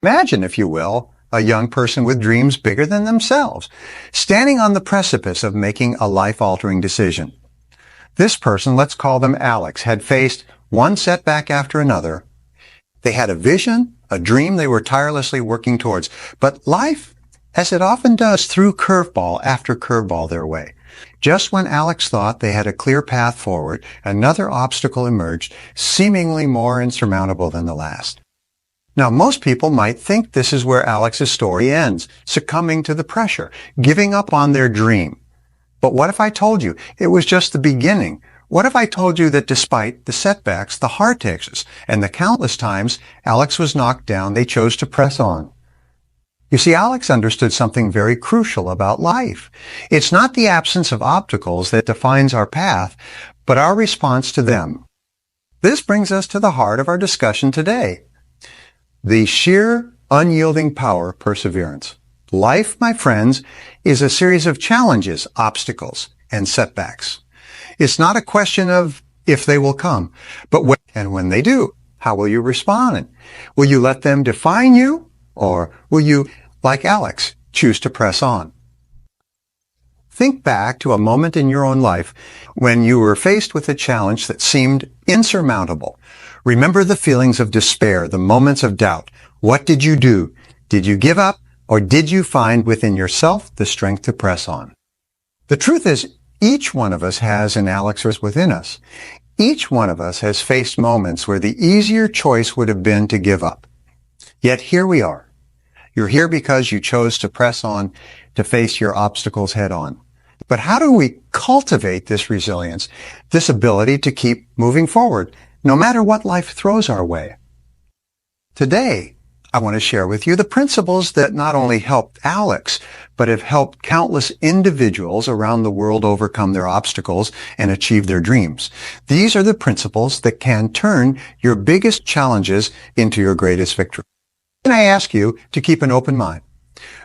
Imagine, if you will, a young person with dreams bigger than themselves, standing on the precipice of making a life-altering decision. This person, let's call them Alex, had faced one setback after another. They had a vision, a dream they were tirelessly working towards, but life, as it often does, threw curveball after curveball their way. Just when Alex thought they had a clear path forward, another obstacle emerged, seemingly more insurmountable than the last. Now, most people might think this is where Alex's story ends, succumbing to the pressure, giving up on their dream. But what if I told you it was just the beginning? What if I told you that despite the setbacks, the heartaches, and the countless times Alex was knocked down, they chose to press on? You see, Alex understood something very crucial about life. It's not the absence of obstacles that defines our path, but our response to them. This brings us to the heart of our discussion today. The sheer, unyielding power of perseverance. Life, my friends, is a series of challenges, obstacles, and setbacks. It's not a question of if they will come, but when and when they do. How will you respond? Will you let them define you, or will you, like Alex, choose to press on? Think back to a moment in your own life when you were faced with a challenge that seemed insurmountable. Remember the feelings of despair, the moments of doubt. What did you do? Did you give up, or did you find within yourself the strength to press on? The truth is, each one of us has an Alex within us. Each one of us has faced moments where the easier choice would have been to give up. Yet here we are. You're here because you chose to press on, to face your obstacles head on. But how do we cultivate this resilience, this ability to keep moving forward, no matter what life throws our way? Today, I want to share with you the principles that not only helped Alex, but have helped countless individuals around the world overcome their obstacles and achieve their dreams. These are the principles that can turn your biggest challenges into your greatest victory. And I ask you to keep an open mind.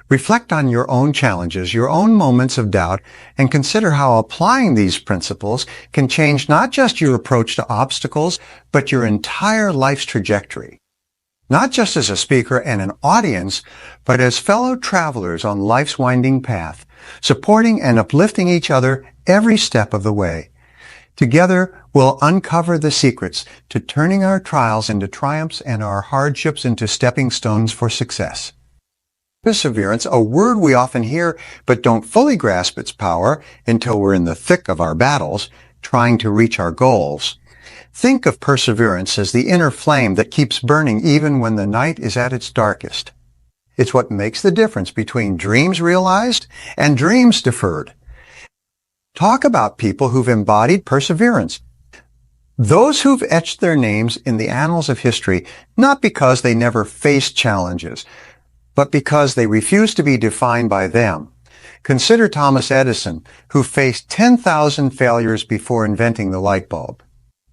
Reflect on your own challenges, your own moments of doubt, and consider how applying these principles can change not just your approach to obstacles, but your entire life's trajectory. Not just as a speaker and an audience, but as fellow travelers on life's winding path, supporting and uplifting each other every step of the way. Together, we'll uncover the secrets to turning our trials into triumphs and our hardships into stepping stones for success. Perseverance, a word we often hear but don't fully grasp its power until we're in the thick of our battles, trying to reach our goals. Think of perseverance as the inner flame that keeps burning even when the night is at its darkest. It's what makes the difference between dreams realized and dreams deferred. Talk about people who've embodied perseverance. Those who've etched their names in the annals of history, not because they never faced challenges, but because they refused to be defined by them. Consider Thomas Edison, who faced 10,000 failures before inventing the light bulb.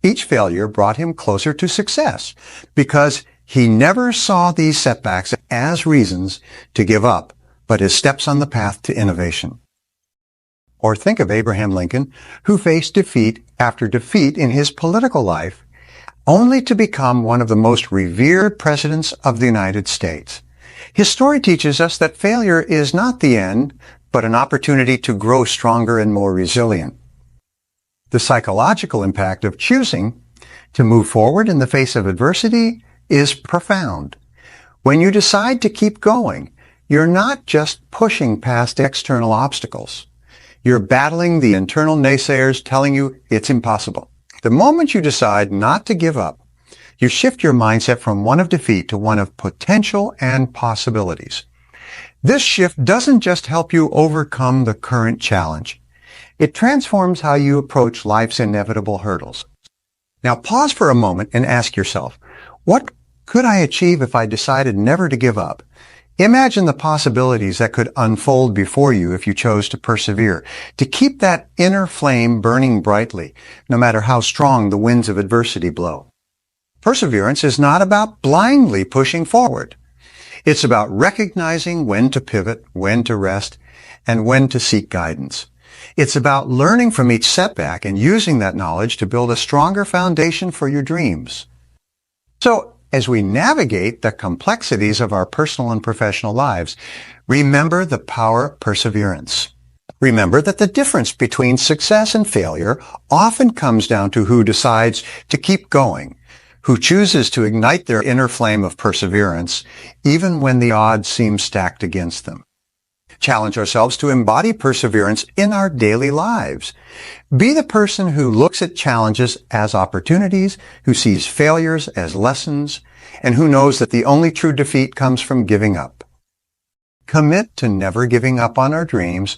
Each failure brought him closer to success because he never saw these setbacks as reasons to give up, but as steps on the path to innovation. Or think of Abraham Lincoln, who faced defeat after defeat in his political life, only to become one of the most revered presidents of the United States. His story teaches us that failure is not the end, but an opportunity to grow stronger and more resilient. The psychological impact of choosing to move forward in the face of adversity is profound. When you decide to keep going, you're not just pushing past external obstacles. You're battling the internal naysayers telling you it's impossible. The moment you decide not to give up, you shift your mindset from one of defeat to one of potential and possibilities. This shift doesn't just help you overcome the current challenge. It transforms how you approach life's inevitable hurdles. Now pause for a moment and ask yourself, what could I achieve if I decided never to give up? Imagine the possibilities that could unfold before you if you chose to persevere, to keep that inner flame burning brightly, no matter how strong the winds of adversity blow. Perseverance is not about blindly pushing forward. It's about recognizing when to pivot, when to rest, and when to seek guidance. It's about learning from each setback and using that knowledge to build a stronger foundation for your dreams. So, As we navigate the complexities of our personal and professional lives, remember the power of perseverance. Remember that the difference between success and failure often comes down to who decides to keep going, who chooses to ignite their inner flame of perseverance, even when the odds seem stacked against them. Challenge ourselves to embody perseverance in our daily lives. Be the person who looks at challenges as opportunities, who sees failures as lessons, and who knows that the only true defeat comes from giving up. Commit to never giving up on our dreams,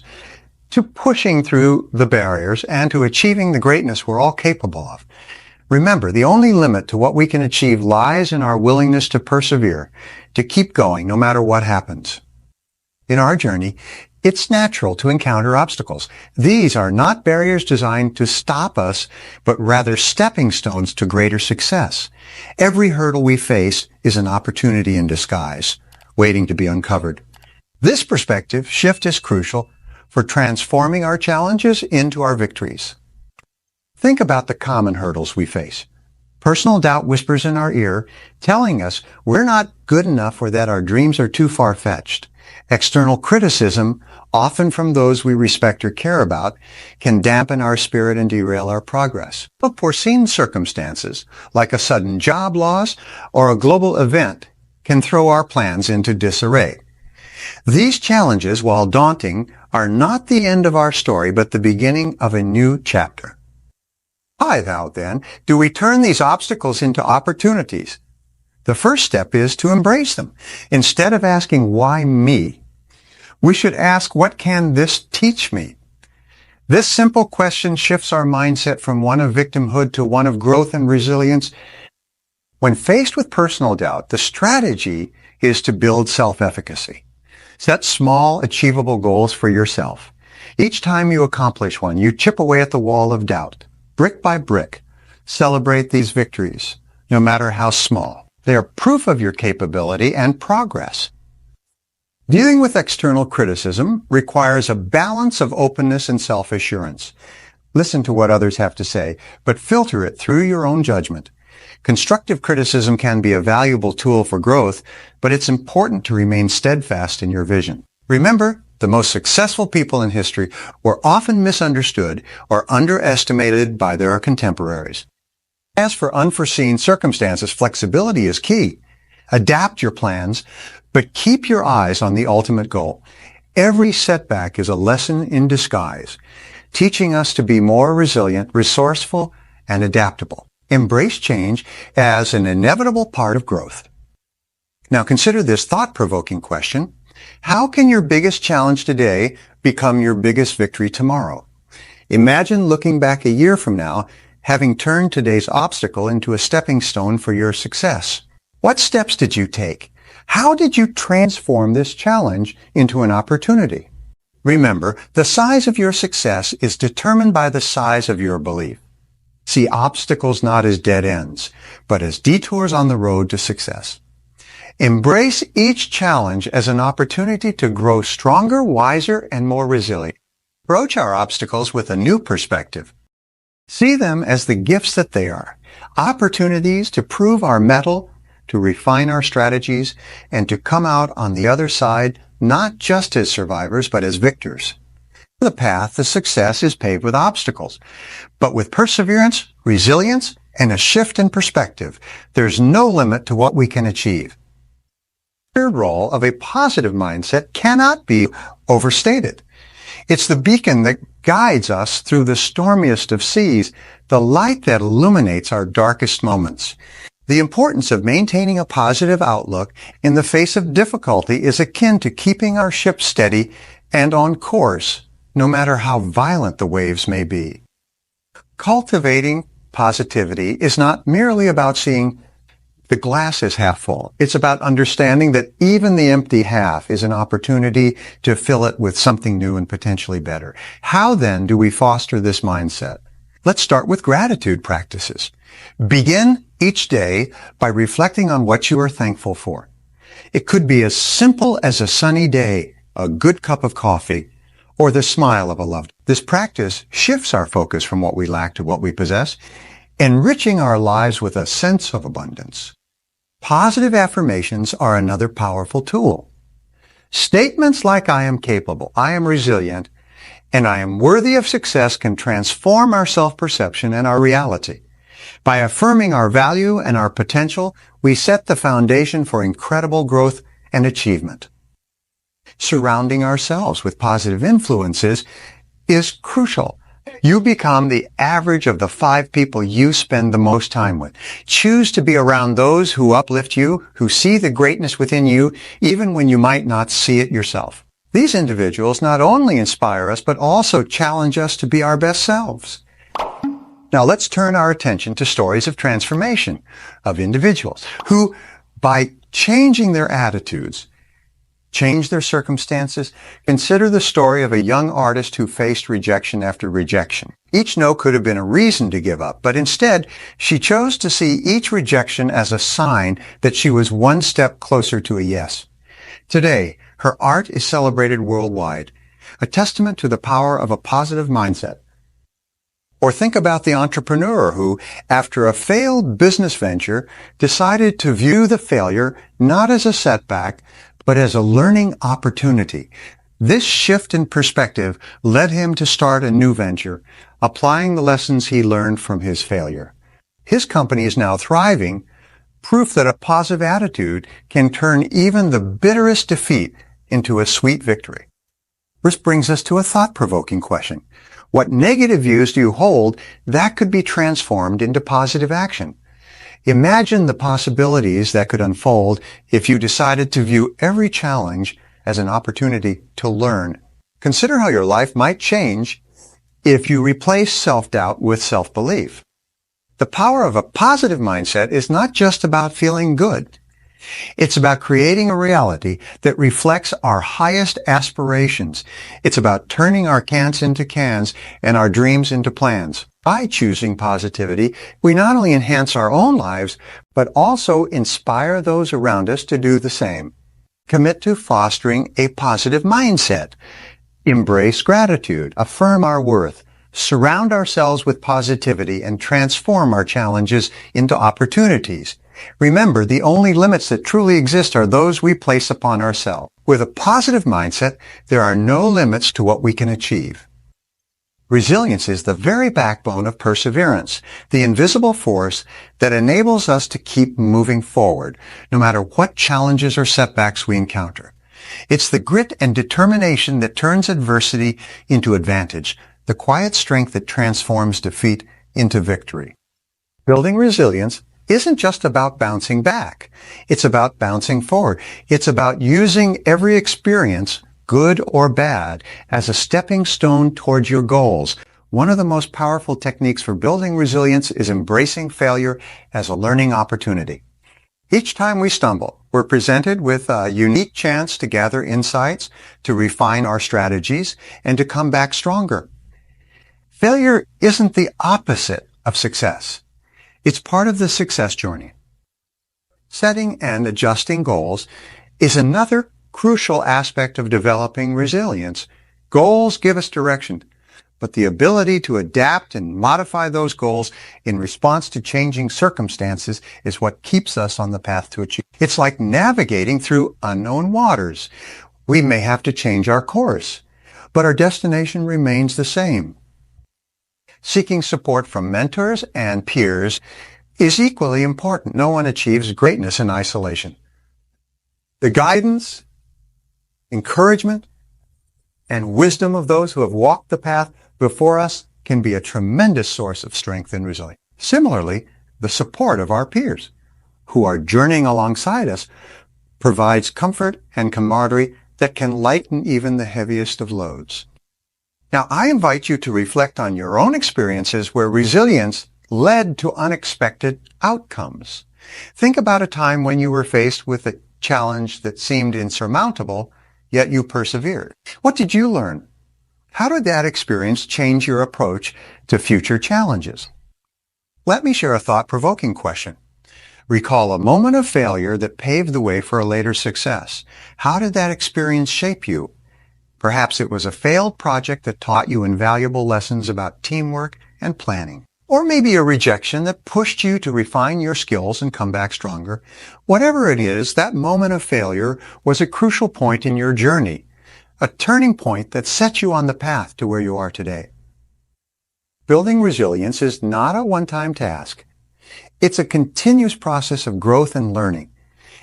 to pushing through the barriers, and to achieving the greatness we're all capable of. Remember, the only limit to what we can achieve lies in our willingness to persevere, to keep going no matter what happens. In our journey, it's natural to encounter obstacles. These are not barriers designed to stop us, but rather stepping stones to greater success. Every hurdle we face is an opportunity in disguise, waiting to be uncovered. This perspective shift is crucial for transforming our challenges into our victories. Think about the common hurdles we face. Personal doubt whispers in our ear, telling us we're not good enough or that our dreams are too far-fetched. External criticism, often from those we respect or care about, can dampen our spirit and derail our progress. Unforeseen circumstances, like a sudden job loss or a global event, can throw our plans into disarray. These challenges, while daunting, are not the end of our story, but the beginning of a new chapter. Why, then, do we turn these obstacles into opportunities? The first step is to embrace them. Instead of asking, why me? We should ask, what can this teach me? This simple question shifts our mindset from one of victimhood to one of growth and resilience. When faced with personal doubt, the strategy is to build self-efficacy. Set small, achievable goals for yourself. Each time you accomplish one, you chip away at the wall of doubt. Brick by brick, celebrate these victories, no matter how small. They are proof of your capability and progress. Dealing with external criticism requires a balance of openness and self-assurance. Listen to what others have to say, but filter it through your own judgment. Constructive criticism can be a valuable tool for growth, but it's important to remain steadfast in your vision. Remember, the most successful people in history were often misunderstood or underestimated by their contemporaries. As for unforeseen circumstances, flexibility is key. Adapt your plans, but keep your eyes on the ultimate goal. Every setback is a lesson in disguise, teaching us to be more resilient, resourceful, and adaptable. Embrace change as an inevitable part of growth. Now consider this thought-provoking question. How can your biggest challenge today become your biggest victory tomorrow? Imagine looking back a year from now, having turned today's obstacle into a stepping stone for your success. What steps did you take? How did you transform this challenge into an opportunity? Remember, the size of your success is determined by the size of your belief. See obstacles not as dead ends, but as detours on the road to success. Embrace each challenge as an opportunity to grow stronger, wiser, and more resilient. Approach our obstacles with a new perspective. See them as the gifts that they are, opportunities to prove our mettle, to refine our strategies, and to come out on the other side not just as survivors, but as victors. The path to success is paved with obstacles, but with perseverance, resilience, and a shift in perspective, there's no limit to what we can achieve. The third role of a positive mindset cannot be overstated. It's the beacon that guides us through the stormiest of seas, the light that illuminates our darkest moments. The importance of maintaining a positive outlook in the face of difficulty is akin to keeping our ship steady and on course, no matter how violent the waves may be. Cultivating positivity is not merely about seeing the glass as half full. It's about understanding that even the empty half is an opportunity to fill it with something new and potentially better. How then do we foster this mindset? Let's start with gratitude practices. Begin each day by reflecting on what you are thankful for. It could be as simple as a sunny day, a good cup of coffee, or the smile of a loved one. This practice shifts our focus from what we lack to what we possess, enriching our lives with a sense of abundance. Positive affirmations are another powerful tool. Statements like I am capable, I am resilient, and I am worthy of success can transform our self-perception and our reality. By affirming our value and our potential, we set the foundation for incredible growth and achievement. Surrounding ourselves with positive influences is crucial. You become the average of the 5 people you spend the most time with. Choose to be around those who uplift you, who see the greatness within you, even when you might not see it yourself. These individuals not only inspire us, but also challenge us to be our best selves. Now let's turn our attention to stories of transformation of individuals who, by changing their attitudes, change their circumstances. Consider the story of a young artist who faced rejection after rejection. Each no could have been a reason to give up, but instead, she chose to see each rejection as a sign that she was one step closer to a yes. Today, her art is celebrated worldwide, a testament to the power of a positive mindset. Or think about the entrepreneur who, after a failed business venture, decided to view the failure not as a setback, but as a learning opportunity. This shift in perspective led him to start a new venture, applying the lessons he learned from his failure. His company is now thriving, proof that a positive attitude can turn even the bitterest defeat into a sweet victory. This brings us to a thought-provoking question. What negative views do you hold that could be transformed into positive action? Imagine the possibilities that could unfold if you decided to view every challenge as an opportunity to learn. Consider how your life might change if you replace self-doubt with self-belief. The power of a positive mindset is not just about feeling good. It's about creating a reality that reflects our highest aspirations. It's about turning our can'ts into cans and our dreams into plans. By choosing positivity, we not only enhance our own lives, but also inspire those around us to do the same. Commit to fostering a positive mindset. Embrace gratitude. Affirm our worth. Surround ourselves with positivity and transform our challenges into opportunities. Remember, the only limits that truly exist are those we place upon ourselves. With a positive mindset, there are no limits to what we can achieve. Resilience is the very backbone of perseverance, the invisible force that enables us to keep moving forward, no matter what challenges or setbacks we encounter. It's the grit and determination that turns adversity into advantage, the quiet strength that transforms defeat into victory. Building resilience isn't just about bouncing back. It's about bouncing forward. It's about using every experience, good or bad, as a stepping stone towards your goals. One of the most powerful techniques for building resilience is embracing failure as a learning opportunity. Each time we stumble, we're presented with a unique chance to gather insights, to refine our strategies, and to come back stronger. Failure isn't the opposite of success. It's part of the success journey. Setting and adjusting goals is another crucial aspect of developing resilience. Goals give us direction, but the ability to adapt and modify those goals in response to changing circumstances is what keeps us on the path to achieve. It's like navigating through unknown waters. We may have to change our course, but our destination remains the same. Seeking support from mentors and peers is equally important. No one achieves greatness in isolation. The guidance, encouragement, and wisdom of those who have walked the path before us can be a tremendous source of strength and resilience. Similarly, the support of our peers who are journeying alongside us provides comfort and camaraderie that can lighten even the heaviest of loads. Now, I invite you to reflect on your own experiences where resilience led to unexpected outcomes. Think about a time when you were faced with a challenge that seemed insurmountable, yet you persevered. What did you learn? How did that experience change your approach to future challenges? Let me share a thought-provoking question. Recall a moment of failure that paved the way for a later success. How did that experience shape you? Perhaps it was a failed project that taught you invaluable lessons about teamwork and planning. Or maybe a rejection that pushed you to refine your skills and come back stronger. Whatever it is, that moment of failure was a crucial point in your journey, a turning point that set you on the path to where you are today. Building resilience is not a one-time task. It's a continuous process of growth and learning.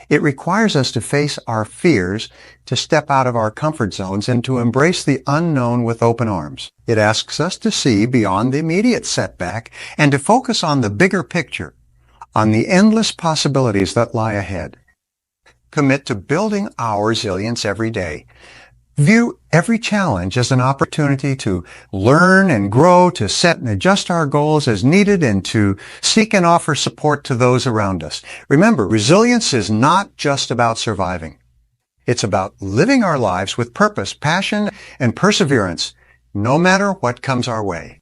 It requires us to face our fears, to step out of our comfort zones, and to embrace the unknown with open arms. It asks us to see beyond the immediate setback and to focus on the bigger picture, on the endless possibilities that lie ahead. Commit to building our resilience every day. View every challenge as an opportunity to learn and grow, to set and adjust our goals as needed, and to seek and offer support to those around us. Remember, resilience is not just about surviving. It's about living our lives with purpose, passion, and perseverance, no matter what comes our way.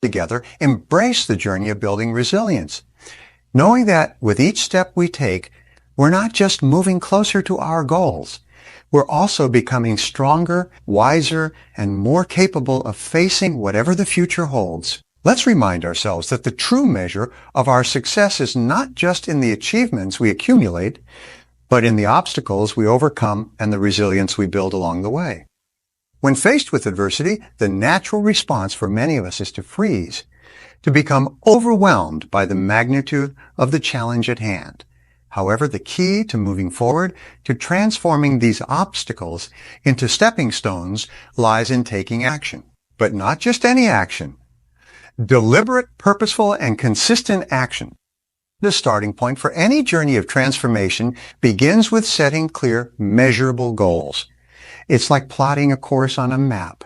Together, embrace the journey of building resilience, knowing that with each step we take, we're not just moving closer to our goals. We're also becoming stronger, wiser, and more capable of facing whatever the future holds. Let's remind ourselves that the true measure of our success is not just in the achievements we accumulate, but in the obstacles we overcome and the resilience we build along the way. When faced with adversity, the natural response for many of us is to freeze, to become overwhelmed by the magnitude of the challenge at hand. However, the key to moving forward, to transforming these obstacles into stepping stones, lies in taking action. But not just any action. Deliberate, purposeful, and consistent action. The starting point for any journey of transformation begins with setting clear, measurable goals. It's like plotting a course on a map.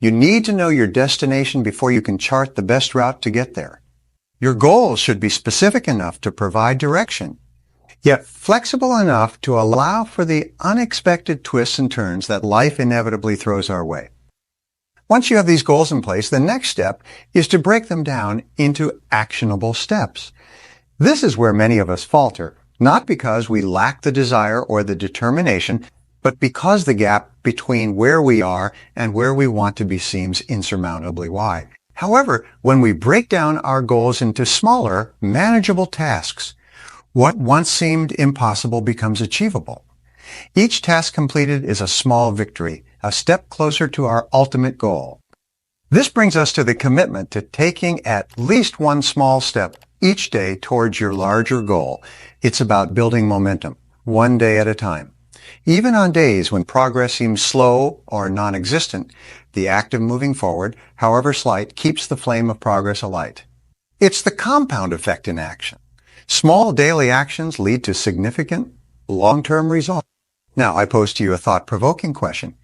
You need to know your destination before you can chart the best route to get there. Your goals should be specific enough to provide direction, yet flexible enough to allow for the unexpected twists and turns that life inevitably throws our way. Once you have these goals in place, the next step is to break them down into actionable steps. This is where many of us falter, not because we lack the desire or the determination, but because the gap between where we are and where we want to be seems insurmountably wide. However, when we break down our goals into smaller, manageable tasks, what once seemed impossible becomes achievable. Each task completed is a small victory, a step closer to our ultimate goal. This brings us to the commitment to taking at least one small step each day towards your larger goal. It's about building momentum, one day at a time. Even on days when progress seems slow or non-existent, the act of moving forward, however slight, keeps the flame of progress alight. It's the compound effect in action. Small daily actions lead to significant, long-term results. Now, I pose to you a thought-provoking question.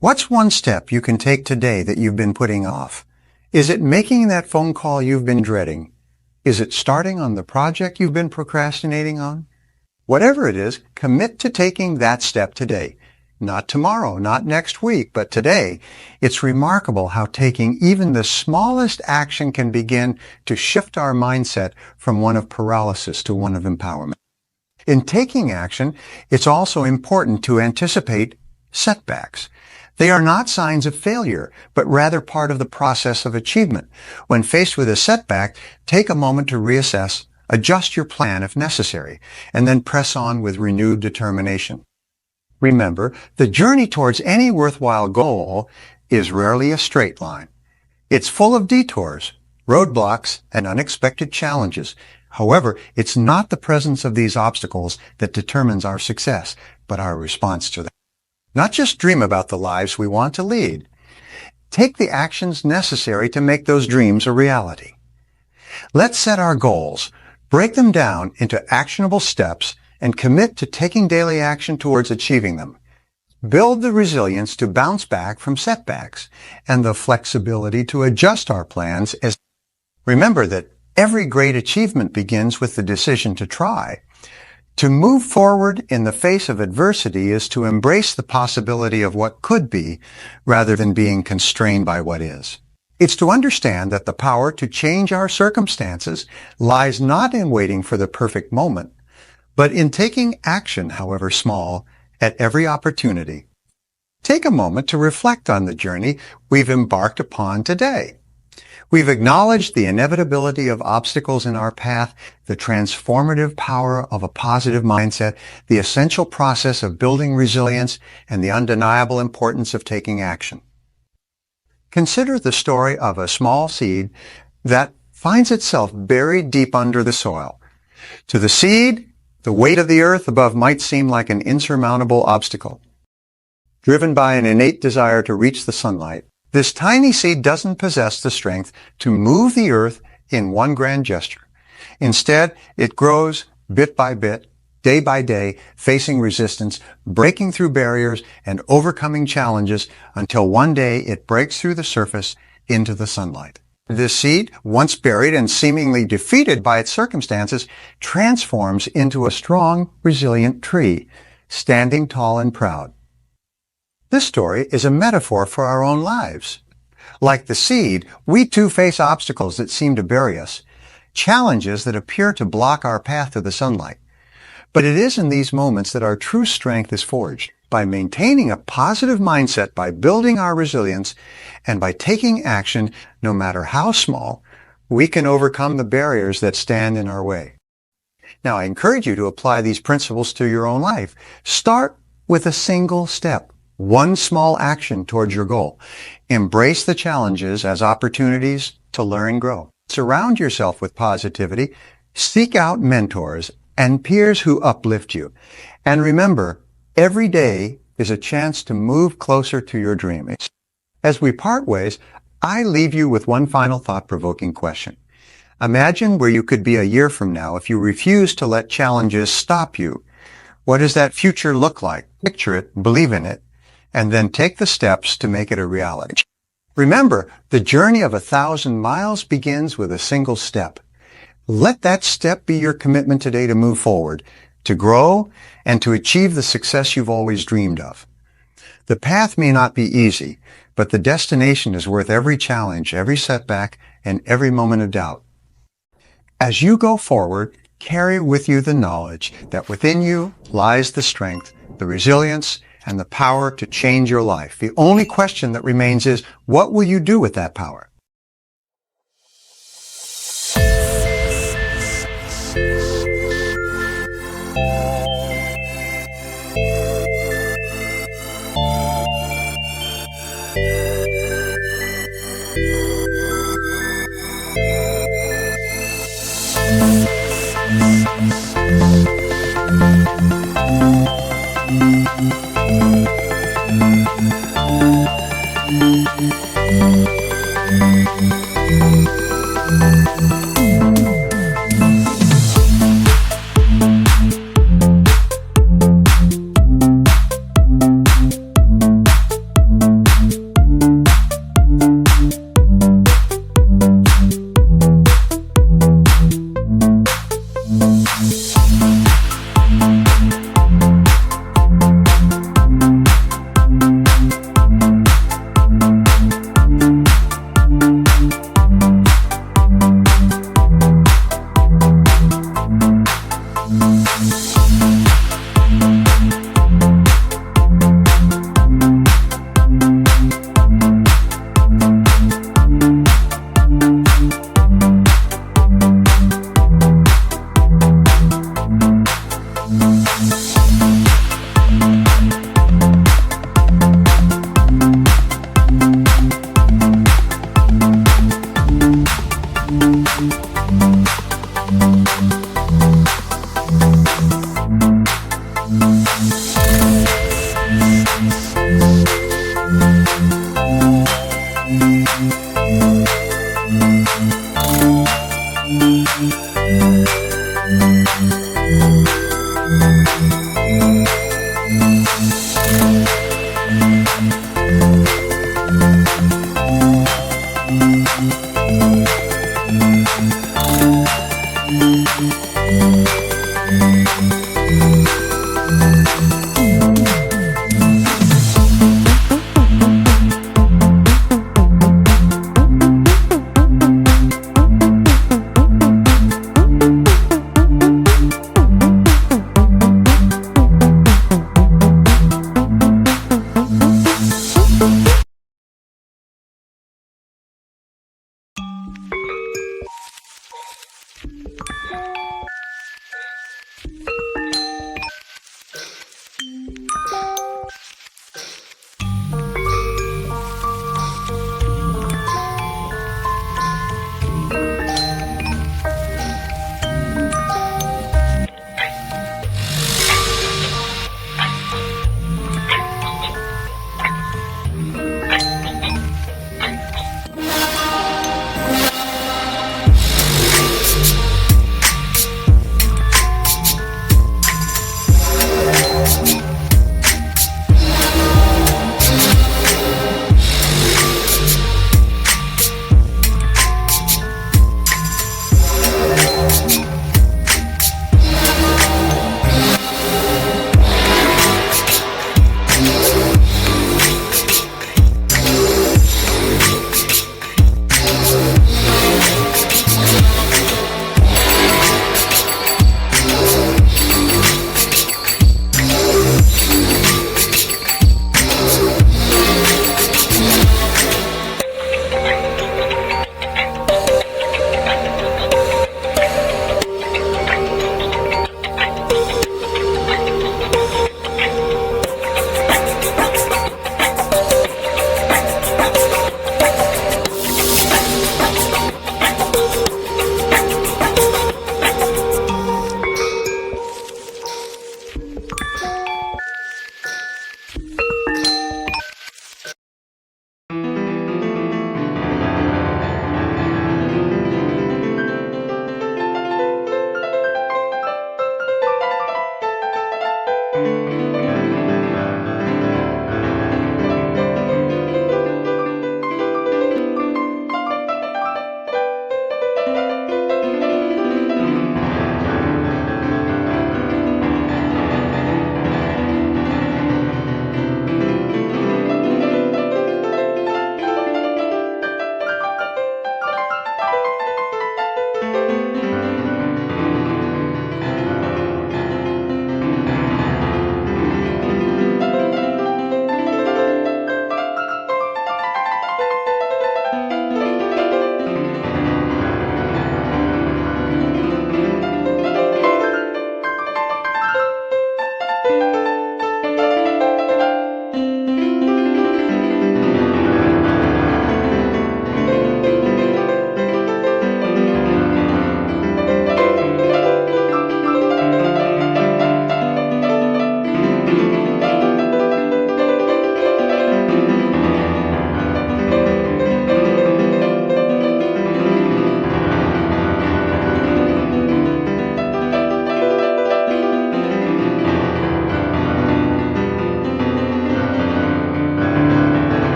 What's one step you can take today that you've been putting off? Is it making that phone call you've been dreading? Is it starting on the project you've been procrastinating on? Whatever it is, commit to taking that step today. Not tomorrow, not next week, but today. It's remarkable how taking even the smallest action can begin to shift our mindset from one of paralysis to one of empowerment. In taking action, it's also important to anticipate setbacks. They are not signs of failure, but rather part of the process of achievement. When faced with a setback, take a moment to reassess, adjust your plan if necessary, and then press on with renewed determination. Remember, the journey towards any worthwhile goal is rarely a straight line. It's full of detours, roadblocks, and unexpected challenges. However, it's not the presence of these obstacles that determines our success, but our response to them. Not just dream about the lives we want to lead. Take the actions necessary to make those dreams a reality. Let's set our goals, break them down into actionable steps, and commit to taking daily action towards achieving them. Build the resilience to bounce back from setbacks and the flexibility to adjust our plans as. Remember that every great achievement begins with the decision to try. To move forward in the face of adversity is to embrace the possibility of what could be rather than being constrained by what is. It's to understand that the power to change our circumstances lies not in waiting for the perfect moment, but in taking action, however small, at every opportunity. Take a moment to reflect on the journey we've embarked upon today. We've acknowledged the inevitability of obstacles in our path, the transformative power of a positive mindset, the essential process of building resilience, and the undeniable importance of taking action. Consider the story of a small seed that finds itself buried deep under the soil. To the seed, the weight of the earth above might seem like an insurmountable obstacle. Driven by an innate desire to reach the sunlight, this tiny seed doesn't possess the strength to move the earth in one grand gesture. Instead, it grows bit by bit, day by day, facing resistance, breaking through barriers, and overcoming challenges until one day it breaks through the surface into the sunlight. This seed, once buried and seemingly defeated by its circumstances, transforms into a strong, resilient tree, standing tall and proud. This story is a metaphor for our own lives. Like the seed, we too face obstacles that seem to bury us, challenges that appear to block our path to the sunlight. But it is in these moments that our true strength is forged, by maintaining a positive mindset, by building our resilience, and by taking action, no matter how small, we can overcome the barriers that stand in our way. Now, I encourage you to apply these principles to your own life. Start with a single step, one small action towards your goal. Embrace the challenges as opportunities to learn and grow. Surround yourself with positivity. Seek out mentors and peers who uplift you. And remember, every day is a chance to move closer to your dream. As we part ways, I leave you with one final thought-provoking question. Imagine where you could be a year from now if you refuse to let challenges stop you. What does that future look like? Picture it, believe in it, and then take the steps to make it a reality. Remember, the journey of 1,000 miles begins with a single step. Let that step be your commitment today to move forward, to grow, and to achieve the success you've always dreamed of. The path may not be easy, but the destination is worth every challenge, every setback, and every moment of doubt. As you go forward, carry with you the knowledge that within you lies the strength, the resilience, and the power to change your life. The only question that remains is, what will you do with that power?